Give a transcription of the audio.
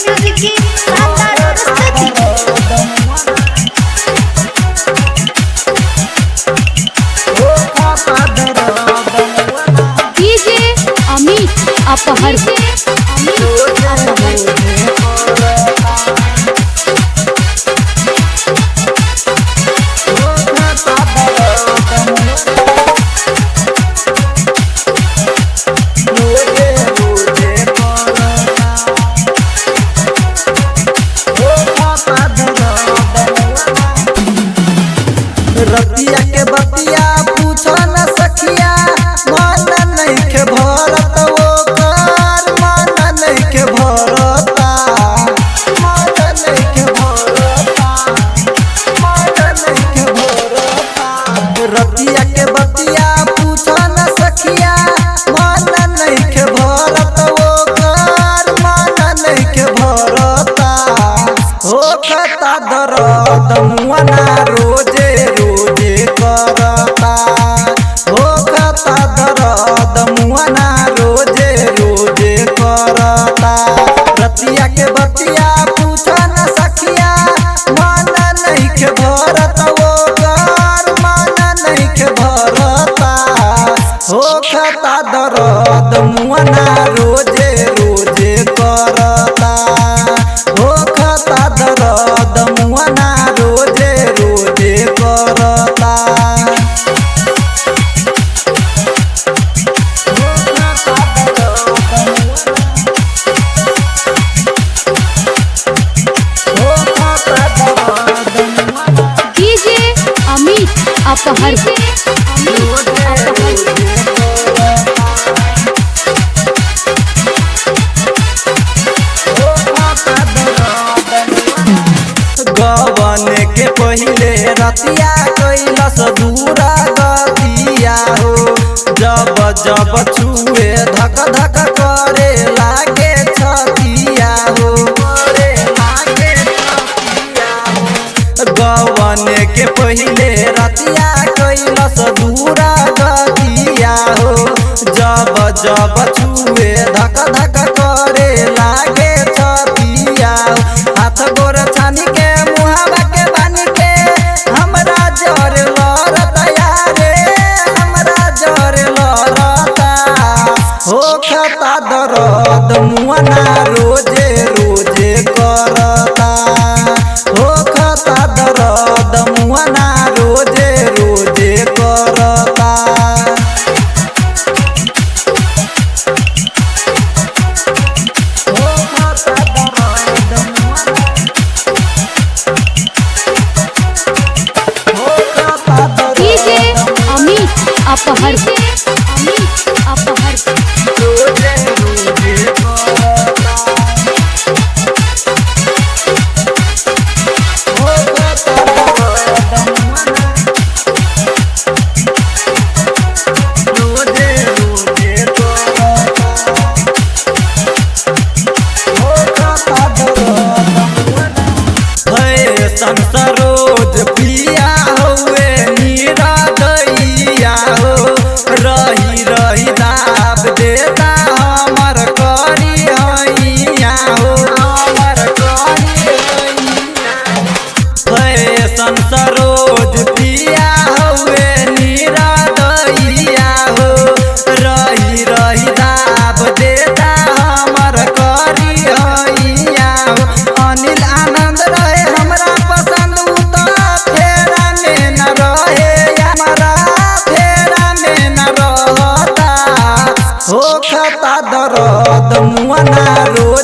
Music की शानदार प्रस्तुति। डीजे अमित अपहर रतिया के बतिया पूछो न सखिया मन नहीं के भरत वो कर मन नहीं के भरता मन नहीं के भरता मन नहीं के भरता रतिया के बतिया पूछो न सखिया मन नहीं के भरत वो कर मन नहीं के भरता हो खता दर्द मुआना रोजे रोजे करता हो खता दर्द मुआना रोजे रोजे करता रतिया के बतिया पूछो न सखिया मन नहीं के भरत वो कर मन नहीं के भरता हो खता दर्द मुआना रोजे रोजे करता हो खता दर्द मुआना रोजे रोजे करता डीजे अमित अपहर गवन के पहिले रतिया कैलस दूरा गतिया हो जब जब छुए धक धक करे लागे छतिया हो करे लागे छतिया हो गवन के पहिले रतिया कैलस दूरा गतिया हो जब जब छुए धक धक करे लागे छतिया हो हाथ गोर छानी के मुहावा के बानी के हमरा जर लरता यारे हमरा जर लरता हो खता दर्द मुआना रोजे रोजे करता हो खता दर्द मुआना रोजे रोजे करता हो खता दर्द मुआना हो खता डीजे दर्द अमित अपहर अमित अपहर रोजे रोजे करता हो खता दर्द मुआना रोजे रोजे करता हो खता दर्द मुआना फैसन सरोज पिया हुए नीरा दैया हो रही रही दाब देता हमर करी हैया हो हमर करी हैया फैसन सरोज पिया हुए नीरा दैया हो रही रही दाब देता हमर करी हैया हो अनिल आनंद रहे हमरा पसंद उ तो फेरा में न रहे हमारा फेरा में न रहता हो खता दर्द मुआना रो